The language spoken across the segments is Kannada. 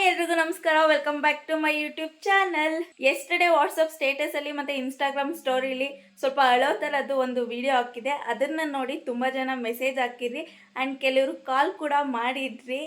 ಎಲ್ರಿಗೂ ನಮಸ್ಕಾರ. Welcome back to my YouTube channel. Yesterday WhatsApp status ಅಲ್ಲಿ ಮತ್ತೆ ಇನ್ಸ್ಟಾಗ್ರಾಮ್ ಸ್ಟೋರಿಲಿ ಸ್ವಲ್ಪ ಅಳೋ ಥರದ್ದು ಒಂದು ವಿಡಿಯೋ ಹಾಕಿದೆ. ಅದನ್ನ ನೋಡಿ ತುಂಬ ಜನ ಮೆಸೇಜ್ ಹಾಕಿದ್ರಿ ಆ್ಯಂಡ್ ಕೆಲವರು ಕಾಲ್ ಕೂಡ ಮಾಡಿದ್ರಿ.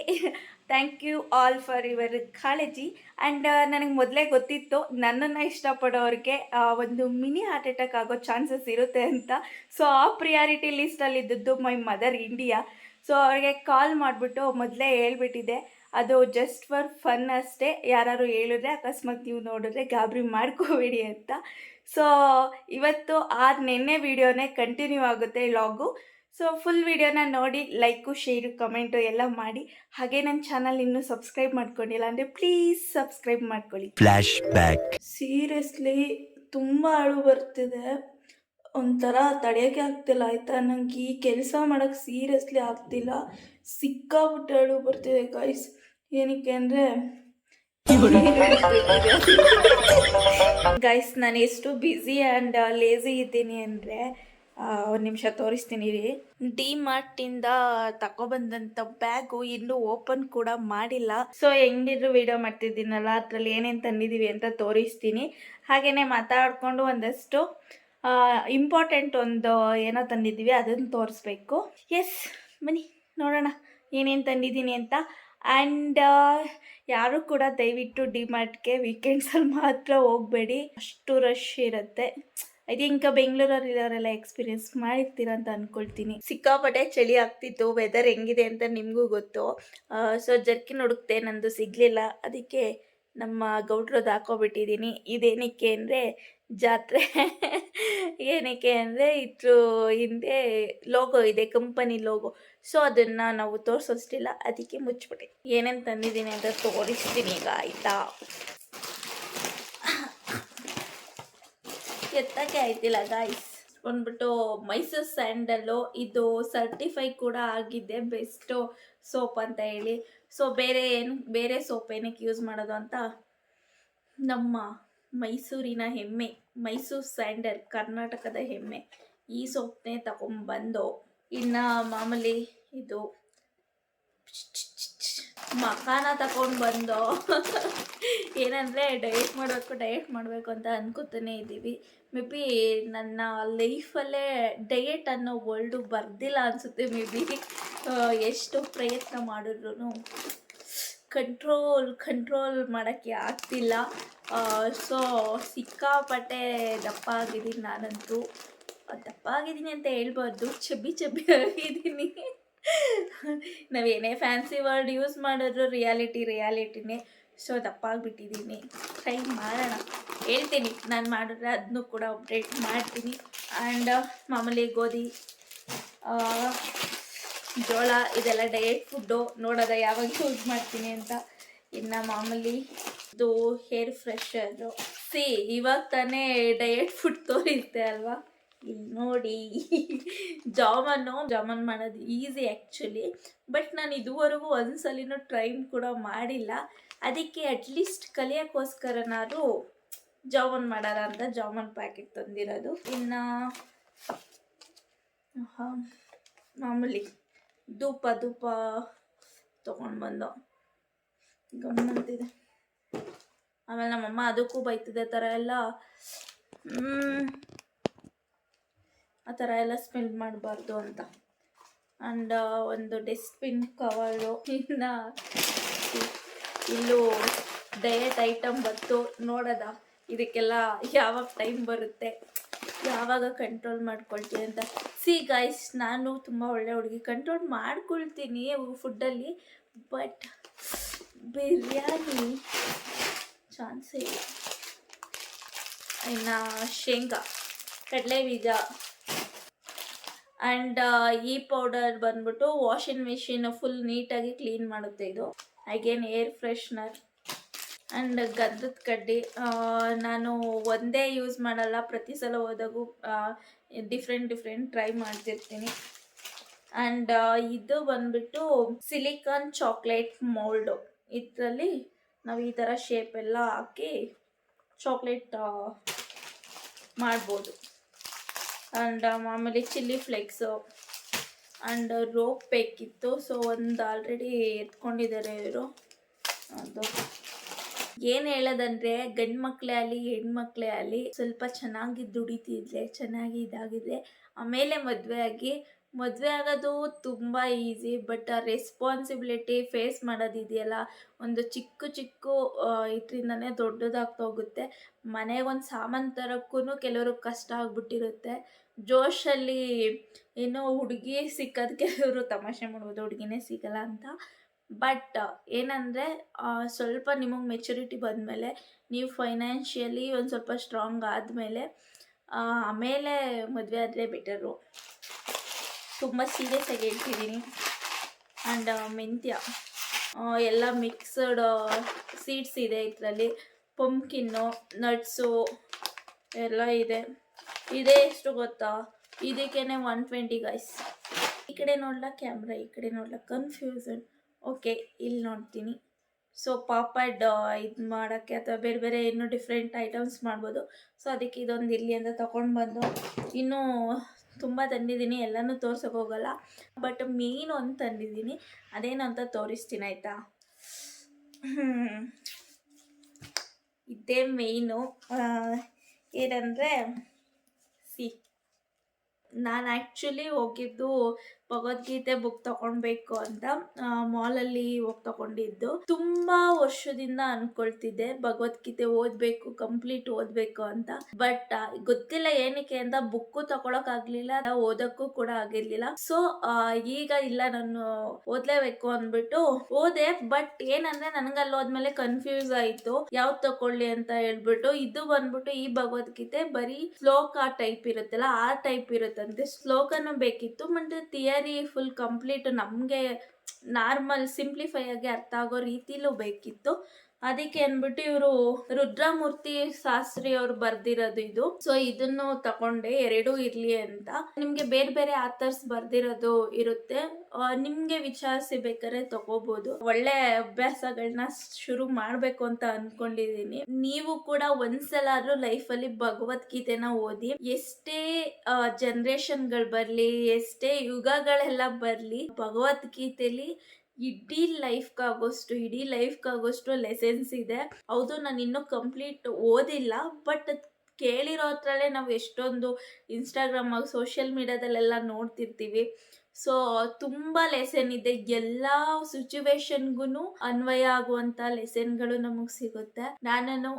Thank you all for your ಕಾಳಜಿ. ಆ್ಯಂಡ್ ನನಗೆ ಮೊದಲೇ ಗೊತ್ತಿತ್ತು ನನ್ನನ್ನು ಇಷ್ಟಪಡೋರಿಗೆ ಒಂದು ಮಿನಿ ಹಾರ್ಟ್ ಅಟ್ಯಾಕ್ ಆಗೋ ಚಾನ್ಸಸ್ ಇರುತ್ತೆ ಅಂತ. ಸೊ ಆ ಪ್ರಿಯಾರಿಟಿ ಲಿಸ್ಟಲ್ಲಿ ಇದ್ದದ್ದು ಮೈ ಮದರ್ ಇಂಡಿಯಾ. ಸೊ ಅವ್ರಿಗೆ ಕಾಲ್ ಮಾಡಿಬಿಟ್ಟು ಮೊದಲೇ ಹೇಳ್ಬಿಟ್ಟಿದೆ, ಅದು ಜಸ್ಟ್ ಫಾರ್ ಫನ್ ಅಷ್ಟೇ. ಯಾರು ಹೇಳಿದ್ರೆ ಅಕಸ್ಮಾತ್ ನೀವು ನೋಡಿದ್ರೆ ಗಾಬರಿ ಮಾಡ್ಕೋಬೇಡಿ ಅಂತ. ಸೊ ಇವತ್ತು ನೆನ್ನೆ ವಿಡಿಯೋನೇ ಕಂಟಿನ್ಯೂ ಆಗುತ್ತೆ ವ್ಲಾಗು. ಸೊ ಫುಲ್ ವಿಡಿಯೋನ ನೋಡಿ ಲೈಕು ಶೇರು ಕಮೆಂಟು ಎಲ್ಲ ಮಾಡಿ. ಹಾಗೆ ನನ್ನ ಚಾನಲ್ ಇನ್ನೂ ಸಬ್ಸ್ಕ್ರೈಬ್ ಮಾಡ್ಕೊಂಡಿಲ್ಲ ಅಂದರೆ ಪ್ಲೀಸ್ ಸಬ್ಸ್ಕ್ರೈಬ್ ಮಾಡ್ಕೊಳ್ಳಿ. Flash back. ಸೀರಿಯಸ್ಲಿ ತುಂಬ ಅಳು ಬರ್ತಿದೆ, ಒಂಥರ ತಡೆಯೋಕ್ಕೆ ಆಗ್ತಿಲ್ಲ ಆಯಿತಾ. ನನಗೆ ಈ ಕೆಲಸ ಮಾಡೋಕ್ಕೆ ಸೀರಿಯಸ್ಲಿ ಆಗ್ತಿಲ್ಲ, ಸಿಕ್ಕಾಬಿಟ್ಟು ಅಳು ಬರ್ತಿದೆ ಗೈಸ್. ಏನಕ್ಕೆ ಅಂದರೆ ಗೈಸ್ ನಾನು ಎಷ್ಟು ಬ್ಯುಸಿ ಆ್ಯಂಡ್ ಲೇಸಿ ಇದ್ದೀನಿ ಅಂದರೆ ಒಂದು ನಿಮಿಷ ತೋರಿಸ್ತೀನಿ ರೀ. ಡಿ ಮಾರ್ಟಿಂದ ತಗೊಬಂದಂಥ ಬ್ಯಾಗು ಇನ್ನೂ ಓಪನ್ ಕೂಡ ಮಾಡಿಲ್ಲ. ಸೊ ಹೆಂಗಿದ್ರು ವಿಡಿಯೋ ಮಾಡ್ತಿದ್ದೀನಲ್ಲ, ಅದರಲ್ಲಿ ಏನೇನು ತಂದಿದ್ದೀವಿ ಅಂತ ತೋರಿಸ್ತೀನಿ. ಹಾಗೆಯೇ ಮಾತಾಡಿಕೊಂಡು ಒಂದಷ್ಟು ಇಂಪಾರ್ಟೆಂಟ್ ಒಂದು ಏನೋ ತಂದಿದ್ದೀವಿ ಅದನ್ನು ತೋರಿಸ್ಬೇಕು. ಎಸ್ ಬನ್ನಿ ನೋಡೋಣ ಏನೇನು ತಂದಿದ್ದೀನಿ ಅಂತ. ಆ್ಯಂಡ್ ಯಾರು ಕೂಡ ದಯವಿಟ್ಟು ಡಿಮಾರ್ಟ್ಗೆ ವೀಕೆಂಡ್ಸಲ್ಲಿ ಮಾತ್ರ ಹೋಗಬೇಡಿ, ಅಷ್ಟು ರಶ್ ಇರುತ್ತೆ. ಐ ಥಿಂಕ್ ಬೆಂಗಳೂರಲ್ಲಿರೋರೆಲ್ಲ ಎಕ್ಸ್ಪೀರಿಯನ್ಸ್ ಮಾಡಿರ್ತೀರ ಅಂತ ಅಂದ್ಕೊಳ್ತೀನಿ. ಸಿಕ್ಕಾಪಟ್ಟೆ ಚಳಿ ಆಗ್ತಿತ್ತು, ವೆದರ್ ಹೆಂಗಿದೆ ಅಂತ ನಿಮಗೂ ಗೊತ್ತು. ಸೊ ಜರ್ಕಿನ್ ಹುಡುಕ್ತೆ, ನಂದು ಸಿಗಲಿಲ್ಲ, ಅದಕ್ಕೆ ನಮ್ಮ ಗೌಡ್ರದ್ದು ಹಾಕೋಬಿಟ್ಟಿದ್ದೀನಿ. ಇದೇನಕ್ಕೆ ಅಂದರೆ ಜಾತ್ರೆ ಏನಕ್ಕೆ ಅಂದರೆ ಇದ್ರ ಹಿಂದೆ ಲೋಗೋ ಇದೆ, ಕಂಪನಿ ಲೋಗೋ. ಸೊ ಅದನ್ನು ನಾವು ತೋರಿಸೋಷ್ಟಿಲ್ಲ, ಅದಕ್ಕೆ ಮುಚ್ಚಿಬಿಟ್ಟೆ. ಏನೇನು ತಂದಿದ್ದೀನಿ ಅಂತ ತೋರಿಸ್ತೀನಿ ಈಗ ಆಯಿತಾ. ಎತ್ತಕ್ಕೆ ಆಯ್ತಿಲ್ಲ ಗಾಯ್ಸ್. ಬಂದ್ಬಿಟ್ಟು ಮೈಸೂರು ಸ್ಯಾಂಡಲ್ಲು, ಇದು ಸರ್ಟಿಫೈ ಕೂಡ ಆಗಿದೆ ಬೆಸ್ಟು ಸೋಪ್ ಅಂತ ಹೇಳಿ. ಸೊ ಬೇರೆ ಸೋಪ್ ಏನಕ್ಕೆ ಯೂಸ್ ಮಾಡೋದು ಅಂತ, ನಮ್ಮ ಮೈಸೂರಿನ ಹೆಮ್ಮೆ ಮೈಸೂರು ಸ್ಯಾಂಡಲ್, ಕರ್ನಾಟಕದ ಹೆಮ್ಮೆ, ಈ ಸೋಪ್ನೇ ತಗೊಂಡ್ಬಂದು. ಇನ್ನು ಮಾಮೂಲಿ ಇದು ಮಖಾನ ತಗೊಂಡು ಬಂದು ಏನಂದರೆ ಡಯಟ್ ಮಾಡಬೇಕು ಅಂತ ಅನ್ಕೋತಾನೆ ಇದ್ದೀವಿ. ಮೇ ಬಿ ನನ್ನ ಲೈಫಲ್ಲೇ ಡಯಟ್ ಅನ್ನೋ ವರ್ಲ್ಡು ಬರ್ದಿಲ್ಲ ಅನಿಸುತ್ತೆ. ಮೇ ಬಿ ಎಷ್ಟು ಪ್ರಯತ್ನ ಮಾಡಿದ್ರು ಕಂಟ್ರೋಲ್ ಮಾಡೋಕ್ಕೆ ಆಗ್ತಿಲ್ಲ. ಸೊ ಸಿಕ್ಕಾಪಟ್ಟೆ ದಪ್ಪ ಆಗಿದ್ದೀನಿ ನಾನಂತೂ. ದಪ್ಪ ಆಗಿದ್ದೀನಿ ಅಂತ ಹೇಳ್ಬಾರ್ದು, ಚಬ್ಬಿ ಆಗಿದ್ದೀನಿ. ನಾವೇನೇ ಫ್ಯಾನ್ಸಿ ವರ್ಡ್ ಯೂಸ್ ಮಾಡಿದ್ರು ರಿಯಾಲಿಟಿನೇ. ಸೊ ದಪ್ಪ ಆಗಿಬಿಟ್ಟಿದ್ದೀನಿ. ಟ್ರೈ ಮಾಡೋಣ, ಹೇಳ್ತೀನಿ ನಾನು ಮಾಡಿದ್ರೆ ಅದನ್ನು ಕೂಡ ಅಪ್ಡೇಟ್ ಮಾಡ್ತೀನಿ. ಆ್ಯಂಡ್ ಮಾಮೂಲಿ ಗೋಧಿ, ಜೋಳ ಇದೆಲ್ಲ ಡಯಟ್ ಫುಡ್ಡು, ನೋಡೋದ ಯಾವಾಗ ಯೂಸ್ ಮಾಡ್ತೀನಿ ಅಂತ. ಇನ್ನು ಮಾಮೂಲಿ ಇದು ಹೇರ್ ಫ್ರೆಶರು. ಇವಾಗ ತಾನೇ ಡಯಟ್ ಫುಡ್ ತೋರಿಸ್ತೆ ಅಲ್ವಾ, ಇಲ್ಲಿ ನೋಡಿ. ಜಾಮನ್ ಮಾಡೋದು ಈಸಿ ಆ್ಯಕ್ಚುಲಿ, ಬಟ್ ನಾನು ಇದುವರೆಗೂ ಒಂದ್ಸಲಿನೂ ಟ್ರೈ ಕೂಡ ಮಾಡಿಲ್ಲ. ಅದಕ್ಕೆ ಅಟ್ಲೀಸ್ಟ್ ಕಲಿಯೋಕ್ಕೋಸ್ಕರನಾದ್ರು ಜಾಮೂನ್ ಮಾಡೋಣ ಅಂತ ಜಾಮೂನ್ ಪ್ಯಾಕೆಟ್ ತಂದಿರೋದು. ಇನ್ನು ಮಾಮೂಲಿ ಧೂಪ ತೊಗೊಂಡು ಬಂದು ಗಮ್ಮಂತಿದೆ. ಆಮೇಲೆ ನಮ್ಮಮ್ಮ ಅದಕ್ಕೂ ಬೈತಿದೆ, ಆ ಥರ ಎಲ್ಲ ಸ್ಮೆಲ್ ಮಾಡಬಾರ್ದು ಅಂತ. ಆ್ಯಂಡ್ ಒಂದು ಡಸ್ಟ್ಬಿನ್ ಕವರು. ಇನ್ನು ಇಲ್ಲೂ ಡಯಟ್ ಐಟಮ್ ಬಂತು, ನೋಡೋದ ಇದಕ್ಕೆಲ್ಲ ಯಾವಾಗ ಟೈಮ್ ಬರುತ್ತೆ, ಯಾವಾಗ ಕಂಟ್ರೋಲ್ ಮಾಡ್ಕೊಳ್ತೀನಿ ಅಂತ. ಗಾಯ್ಸ್, ನಾನು ತುಂಬ ಒಳ್ಳೆ ಹುಡುಗಿ, ಕಂಟ್ರೋಲ್ ಮಾಡ್ಕೊಳ್ತೀನಿ ಫುಡ್ಡಲ್ಲಿ, ಬಟ್ ಬಿರಿಯಾನಿ ಚಾನ್ಸೇ ಇಲ್ಲ. ಇನ್ನು ಶೇಂಗಾ, ಕಡಲೆ ಬೀಜ ಆ್ಯಂಡ್ ಈ ಪೌಡರ್ ಬಂದ್ಬಿಟ್ಟು ವಾಷಿಂಗ್ ಮಿಷಿನ್ ಫುಲ್ ನೀಟಾಗಿ ಕ್ಲೀನ್ ಮಾಡುತ್ತೆ ಇದು. ಅಗೇನ್ ಏರ್ ಫ್ರೆಶ್ನರ್ ಆ್ಯಂಡ್ ಗಂಧದ ಕಡ್ಡಿ. ನಾನು ಒಂದೇ ಯೂಸ್ ಮಾಡಲ್ಲ, ಪ್ರತಿ ಸಲ ಹೋದಾಗೂ ಡಿಫ್ರೆಂಟ್ ಟ್ರೈ ಮಾಡ್ತಿರ್ತೀನಿ. ಆ್ಯಂಡ್ ಇದು ಬಂದ್ಬಿಟ್ಟು ಸಿಲಿಕಾನ್ ಚಾಕ್ಲೇಟ್ ಮೋಲ್ಡು. ಇದರಲ್ಲಿ ನಾವು ಈ ಥರ ಶೇಪ್ ಎಲ್ಲ ಹಾಕಿ ಚಾಕ್ಲೇಟ್ ಮಾಡ್ಬೋದು. ಆ್ಯಂಡ್ ಮಾಮೂಲಿ ಚಿಲ್ಲಿ ಫ್ಲೇಕ್ಸು ಆ್ಯಂಡ್ ರೋಪ್ ಬೇಕಿತ್ತು. ಸೊ ಒಂದು ಆಲ್ರೆಡಿ ಎತ್ಕೊಂಡಿದ್ದಾರೆ ಇವರು. ಅದು ಏನು ಹೇಳೋದಂದ್ರೆ ಗಂಡು ಮಕ್ಕಳೇ ಆಗಲಿ ಹೆಣ್ಮಕ್ಳೇ ಆಗಲಿ ಸ್ವಲ್ಪ ಚೆನ್ನಾಗಿ ದುಡಿತಿದ್ರೆ ಚೆನ್ನಾಗಿ ಇದಾಗಿದ್ರೆ ಆಮೇಲೆ ಮದುವೆ ಆಗೋದು ತುಂಬ ಈಸಿ. ಬಟ್ ಆ ರೆಸ್ಪಾನ್ಸಿಬಿಲಿಟಿ ಫೇಸ್ ಮಾಡೋದಿದೆಯಲ್ಲ, ಒಂದು ಚಿಕ್ಕ ಇದರಿಂದನೇ ದೊಡ್ಡದಾಗ್ತಾ ಹೋಗುತ್ತೆ. ಮನೆಗೆ ಒಂದು ಸಾಮಾನು ತರೋಕ್ಕೂ ಕೆಲವರು ಕಷ್ಟ ಆಗ್ಬಿಟ್ಟಿರುತ್ತೆ. ಜೋಶಲ್ಲಿ ಏನೋ ಹುಡುಗಿ ಸಿಕ್ಕೋದು ಕೆಲವರು ತಮಾಷೆ ಮಾಡ್ಬೋದು, ಹುಡುಗಿನೇ ಸಿಗಲ್ಲ ಅಂತ. ಬಟ್ ಏನಂದರೆ ಸ್ವಲ್ಪ ನಿಮಗೆ ಮೆಚುರಿಟಿ ಬಂದಮೇಲೆ, ನೀವು ಫೈನಾನ್ಷಿಯಲಿ ಒಂದು ಸ್ವಲ್ಪ ಸ್ಟ್ರಾಂಗ್ ಆದಮೇಲೆ ಆಮೇಲೆ ಮದುವೆ ಆದರೆ ಬೆಟರು. ತುಂಬ ಸೀರಿಯಸ್ ಆಗಿ ಹೇಳ್ತಿದ್ದೀನಿ. ಆ್ಯಂಡ್ ಮೆಂತ್ಯ ಎಲ್ಲ ಮಿಕ್ಸ್ಡ್ ಸೀಡ್ಸ್ ಇದೆ ಇದರಲ್ಲಿ. ಪಂಪ್ಕಿನ್ನು, ನಟ್ಸು ಎಲ್ಲ ಇದೆ. ಇದೇ ಎಷ್ಟು ಗೊತ್ತಾ? ಇದಕ್ಕೇನೆ 120 ಗೈಸ್. ಈ ಕಡೆ ನೋಡ್ಲಾ ಕ್ಯಾಮ್ರಾ, ಈ ಕಡೆ ನೋಡ್ಲಾ ಕನ್ಫ್ಯೂಸನ್. ಓಕೆ, ಇಲ್ಲಿ ನೋಡ್ತೀನಿ. ಸೊ ಪಾಪಡ್ ಇದು ಮಾಡೋಕ್ಕೆ ಅಥವಾ ಬೇರೆ ಬೇರೆ ಇನ್ನೂ ಡಿಫ್ರೆಂಟ್ ಐಟಮ್ಸ್ ಮಾಡ್ಬೋದು. ಸೊ ಅದಕ್ಕೆ ಇದೊಂದು ಇರಲಿ ಅಂತ ತೊಗೊಂಡು ಬಂದು, ಇನ್ನೂ ತುಂಬ ತಂದಿದ್ದೀನಿ, ಎಲ್ಲನೂ ತೋರ್ಸೋಕೆ ಹೋಗಲ್ಲ. ಬಟ್ ಮೇನ್ ಒಂದು ತಂದಿದ್ದೀನಿ, ಅದೇನು ಅಂತ ತೋರಿಸ್ತೀನಿ ಆಯಿತಾ. ಇದೇ ಮೇಯ್ನು. ಏನಂದರೆ ನಾನು ಆ್ಯಕ್ಚುಲಿ ಹೋಗಿದ್ದು ಭಗವದ್ಗೀತೆ ಬುಕ್ ತಗೊಳ್ಬೇಕು ಅಂತ ಮಾಲಲ್ಲಿ ಹೋಗಿ ತಗೊಂಡಿದ್ದು. ತುಂಬ ವರ್ಷದಿಂದ ಅನ್ಕೊಳ್ತಿದ್ದೆ ಭಗವದ್ಗೀತೆ ಓದಬೇಕು, ಕಂಪ್ಲೀಟ್ ಓದಬೇಕು ಅಂತ. ಬಟ್ ಗೊತ್ತಿಲ್ಲ ಏನಕ್ಕೆ ಅಂತ ಬುಕ್ಕು ತಗೊಳಕ್ಕಾಗಲಿಲ್ಲ, ಓದೋಕ್ಕೂ ಕೂಡ ಆಗಿರ್ಲಿಲ್ಲ. ಸೊ ಈಗ ಇಲ್ಲ, ನಾನು ಓದಲೇಬೇಕು ಅಂದ್ಬಿಟ್ಟು ಓದೆ. ಬಟ್ ಏನಂದ್ರೆ ನನಗಲ್ಲಿ ಹೋದ್ಮೇಲೆ ಕನ್ಫ್ಯೂಸ್ ಆಯಿತು ಯಾವ್ದು ತಗೊಳ್ಳಿ ಅಂತ ಹೇಳ್ಬಿಟ್ಟು. ಇದು ಬಂದ್ಬಿಟ್ಟು ಈ ಭಗವದ್ಗೀತೆ ಬರೀ ಶ್ಲೋಕ ಟೈಪ್ ಇರುತ್ತಲ್ಲ, ಆ ಟೈಪ್ ಇರುತ್ತಂತೆ. ಶ್ಲೋಕನೂ ಬೇಕಿತ್ತು, ಮತ್ತೆ ಥಿಯರಿ ಫುಲ್ ಕಂಪ್ಲೀಟ್ ನಮಗೆ ನಾರ್ಮಲ್ ಸಿಂಪ್ಲಿಫೈ ಆಗಿ ಅರ್ಥ ಆಗೋ ರೀತಿಲೂ ಬೇಕಿತ್ತು. ಅದಕ್ಕೆ ಅಂದ್ಬಿಟ್ಟು ಇವರು ರುದ್ರಮೂರ್ತಿ ಶಾಸ್ತ್ರಿ ಅವರು ಬರ್ದಿರೋದು ಇದು. ಸೊ ಇದನ್ನು ತಗೊಂಡೆ, ಎರಡೂ ಇರ್ಲಿ ಅಂತ. ನಿಮ್ಗೆ ಬೇರೆ ಬೇರೆ ಆಥರ್ಸ್ ಬರ್ದಿರೋದು ಇರುತ್ತೆ, ನಿಮ್ಗೆ ವಿಚಾರಿಸಿ ಬೇಕಾದ್ರೆ ತಗೋಬಹುದು. ಒಳ್ಳೆ ಅಭ್ಯಾಸಗಳನ್ನ ಶುರು ಮಾಡ್ಬೇಕು ಅಂತ ಅನ್ಕೊಂಡಿದೀನಿ. ನೀವು ಕೂಡ ಒಂದ್ಸಲಾದ್ರೂ ಲೈಫಲ್ಲಿ ಭಗವದ್ಗೀತೆನ ಓದಿ. ಎಷ್ಟೇ ಜನರೇಷನ್ಗಳು ಬರ್ಲಿ, ಎಷ್ಟೇ ಯುಗಗಳೆಲ್ಲ ಬರ್ಲಿ, ಭಗವದ್ಗೀತೆಲಿ ಇಡೀ ಲೈಫ್ಗಾಗೋಷ್ಟು ಲೆಸನ್ಸ್ ಇದೆ. ಹೌದು, ನಾನು ಇನ್ನೂ ಕಂಪ್ಲೀಟ್ ಓದಿಲ್ಲ, ಬಟ್ ಕೇಳಿರೋ ಹತ್ರಲ್ಲೇ ನಾವು ಎಷ್ಟೊಂದು ಇನ್ಸ್ಟಾಗ್ರಾಮ್ ಸೋಷಿಯಲ್ ಮೀಡಿಯಾದಲ್ಲೆಲ್ಲ ನೋಡ್ತಿರ್ತೀವಿ. ಸೊ ತುಂಬ ಲೆಸನ್ ಇದೆ, ಎಲ್ಲ ಸಿಚುವೇಶನ್ಗೂ ಅನ್ವಯ ಆಗುವಂಥ ಲೆಸನ್ಗಳು ನಮಗೆ ಸಿಗುತ್ತೆ. ನಾನು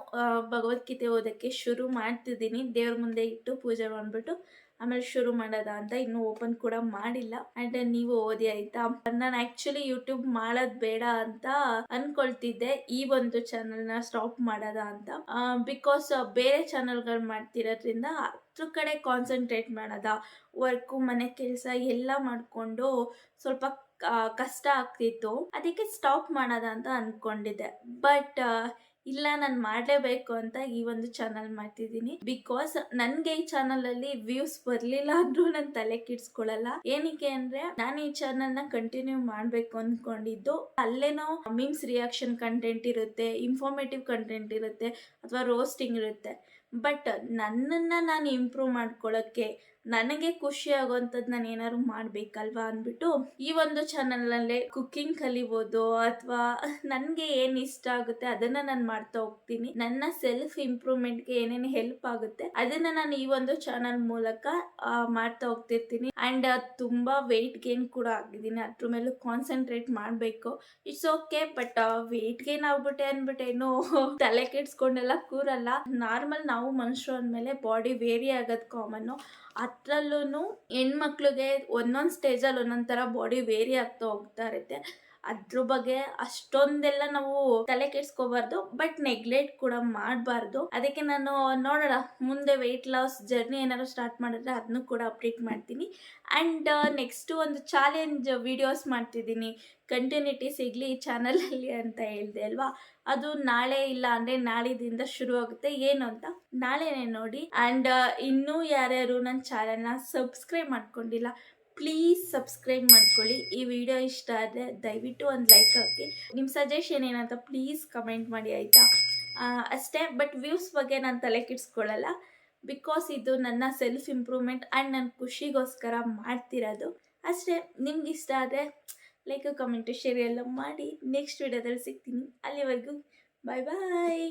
ಭಗವದ್ಗೀತೆ ಓದೋಕ್ಕೆ ಶುರು ಮಾಡ್ತಿದ್ದೀನಿ, ದೇವ್ರ ಮುಂದೆ ಇಟ್ಟು ಪೂಜೆ ಮಾಡ್ಬಿಟ್ಟು ಆಮೇಲೆ ಶುರು ಮಾಡೋದ ಅಂತ. ಇನ್ನೂ ಓಪನ್ ಕೂಡ ಮಾಡಿಲ್ಲ. ಅಂಡ್ ನೀವು ಓದಿ ಆಯ್ತಾ. ನಾನು ಆಕ್ಚುಲಿ ಯೂಟ್ಯೂಬ್ ಮಾಡೋದ್ ಬೇಡ ಅಂತ ಅನ್ಕೊಳ್ತಿದ್ದೆ, ಈ ಒಂದು ಚಾನಲ್ನ ಸ್ಟಾಪ್ ಮಾಡೋದ ಅಂತ. ಬಿಕಾಸ್ ಬೇರೆ ಚಾನಲ್ಗಳು ಮಾಡ್ತಿರೋದ್ರಿಂದ ಅದ್ರ ಕಡೆ ಕಾನ್ಸಂಟ್ರೇಟ್ ಮಾಡೋದ, ವರ್ಕು ಮನೆ ಕೆಲಸ ಎಲ್ಲ ಮಾಡಿಕೊಂಡು ಸ್ವಲ್ಪ ಕಷ್ಟ ಆಗ್ತಿತ್ತು. ಅದಕ್ಕೆ ಸ್ಟಾಪ್ ಮಾಡೋದ ಅಂತ ಅನ್ಕೊಂಡಿದ್ದೆ. ಬಟ್ ಇಲ್ಲ, ನಾನು ಮಾಡಲೇಬೇಕು ಅಂತ ಈ ಒಂದು ಚಾನಲ್ ಮಾಡ್ತಿದ್ದೀನಿ. ಬಿಕಾಸ್ ನನಗೆ ಈ ಚಾನಲಲ್ಲಿ ವ್ಯೂಸ್ ಬರಲಿಲ್ಲ ಅಂದ್ರೂ ನಾನು ತಲೆ ಕೆಡಿಸ್ಕೊಳ್ಳಲ್ಲ. ಏನಕ್ಕೆ ಅಂದ್ರೆ, ನಾನು ಈ ಚಾನಲ್ನ ಕಂಟಿನ್ಯೂ ಮಾಡಬೇಕು ಅಂದ್ಕೊಂಡಿದ್ದು. ಅಲ್ಲೇನೋ ಮೀಮ್ಸ್ ರಿಯಾಕ್ಷನ್ ಕಂಟೆಂಟ್ ಇರುತ್ತೆ, ಇನ್ಫಾರ್ಮೇಟಿವ್ ಕಂಟೆಂಟ್ ಇರುತ್ತೆ, ಅಥವಾ ರೋಸ್ಟಿಂಗ್ ಇರುತ್ತೆ. ಬಟ್ ನನ್ನನ್ನು ನಾನು ಇಂಪ್ರೂವ್ ಮಾಡ್ಕೊಳ್ಳೋಕ್ಕೆ, ನನಗೆ ಖುಷಿ ಆಗುವಂಥದ್ದು ನಾನು ಏನಾದ್ರು ಮಾಡಬೇಕಲ್ವಾ ಅಂದ್ಬಿಟ್ಟು ಈ ಒಂದು ಚಾನಲ್ನಲ್ಲೇ ಕುಕ್ಕಿಂಗ್ ಕಲಿಬೋದು, ಅಥವಾ ನನಗೆ ಏನು ಇಷ್ಟ ಆಗುತ್ತೆ ಅದನ್ನು ನಾನು ಮಾಡ್ತಾ ಹೋಗ್ತೀನಿ. ನನ್ನ ಸೆಲ್ಫ್ ಇಂಪ್ರೂವ್ಮೆಂಟ್ಗೆ ಏನೇನು ಹೆಲ್ಪ್ ಆಗುತ್ತೆ ಅದನ್ನು ನಾನು ಈ ಒಂದು ಚಾನಲ್ ಮೂಲಕ ಮಾಡ್ತಾ ಹೋಗ್ತಿರ್ತೀನಿ. ಆ್ಯಂಡ್ ತುಂಬ ವೆಯ್ಟ್ ಗೇನ್ ಕೂಡ ಆಗಿದ್ದೀನಿ, ಅದ್ರ ಮೇಲೂ ಕಾನ್ಸಂಟ್ರೇಟ್ ಮಾಡಬೇಕು. It's okay. But weight gain ಆಗ್ಬಿಟ್ಟೆ ಅಂದ್ಬಿಟ್ಟೇನು ತಲೆ ಕೆಡ್ಸ್ಕೊಂಡೆಲ್ಲ ಕೂರಲ್ಲ. ನಾರ್ಮಲ್ ನಾವು ಮನುಷ್ಯರು ಅಂದಮೇಲೆ ಬಾಡಿ ವೇರಿ ಆಗೋದು ಕಾಮನ್ನು. ಅದರಲ್ಲೂ ಹೆಣ್ಮಕ್ಳಿಗೆ ಒಂದೊಂದು ಸ್ಟೇಜಲ್ಲಿ ಒಂದೊಂದು ಥರ ಬಾಡಿ ವೇರಿ ಆಗ್ತಾ ಹೋಗ್ತಾ ಇರುತ್ತೆ. ಅದ್ರ ಬಗ್ಗೆ ಅಷ್ಟೊಂದೆಲ್ಲ ನಾವು ತಲೆ ಕೆಡ್ಸ್ಕೋಬಾರ್ದು, ಬಟ್ ನೆಗ್ಲೆಕ್ಟ್ ಕೂಡ ಮಾಡಬಾರ್ದು. ಅದಕ್ಕೆ ನಾನು ನೋಡೋಣ, ಮುಂದೆ ವೆಯ್ಟ್ ಲಾಸ್ ಜರ್ನಿ ಏನಾದ್ರು ಸ್ಟಾರ್ಟ್ ಮಾಡಿದ್ರೆ ಅದನ್ನು ಕೂಡ ಅಪ್ಡೇಟ್ ಮಾಡ್ತೀನಿ. ಆ್ಯಂಡ್ ನೆಕ್ಸ್ಟ್ ಒಂದು ಚಾಲೆಂಜ್ ವಿಡಿಯೋಸ್ ಮಾಡ್ತಿದ್ದೀನಿ, ಕಂಟಿನ್ಯೂಟಿ ಸಿಗಲಿ ಈ ಚಾನಲಲ್ಲಿ ಅಂತ ಹೇಳಿದೆ ಅಲ್ವಾ. ಅದು ನಾಳೆ ಇಲ್ಲ ಅಂದರೆ ನಾಳಿದಿಂದ ಶುರು ಆಗುತ್ತೆ. ಏನು ಅಂತ ನಾಳೆನೇ ನೋಡಿ. ಆ್ಯಂಡ್ ಇನ್ನೂ ಯಾರ್ಯಾರು ನನ್ನ ಚಾನಲ್ನ ಸಬ್ಸ್ಕ್ರೈಬ್ ಮಾಡ್ಕೊಂಡಿಲ್ಲ, ಪ್ಲೀಸ್ ಸಬ್ಸ್ಕ್ರೈಬ್ ಮಾಡ್ಕೊಳ್ಳಿ. ಈ ವಿಡಿಯೋ ಇಷ್ಟ ಆದರೆ ದಯವಿಟ್ಟು ಒಂದು ಲೈಕ್ ಹಾಕಿ. ನಿಮ್ಮ ಸಜೆಷನ್ ಏನಂತ ಪ್ಲೀಸ್ ಕಮೆಂಟ್ ಮಾಡಿ ಆಯಿತಾ. ಅಷ್ಟೇ. ಬಟ್ ವ್ಯೂಸ್ ಬಗ್ಗೆ ನಾನು ತಲೆ ಕೆಡಿಸ್ಕೊಳ್ಳಲ್ಲ, ಬಿಕಾಸ್ ಇದು ನನ್ನ ಸೆಲ್ಫ್ ಇಂಪ್ರೂವ್ಮೆಂಟ್ ಆ್ಯಂಡ್ ನನ್ನ ಖುಷಿಗೋಸ್ಕರ ಮಾಡ್ತಿರೋದು ಅಷ್ಟೇ. ನಿಮ್ಗೆ ಇಷ್ಟ ಆದರೆ ಲೈಕ್ ಕಮೆಂಟು ಶೇರ್ ಎಲ್ಲ ಮಾಡಿ ನೆಕ್ಸ್ಟ್ ವಿಡಿಯೋದಲ್ಲಿ ಸಿಗ್ತೀನಿ. ಅಲ್ಲಿವರೆಗೂ ಬಾಯ್ ಬಾಯ್.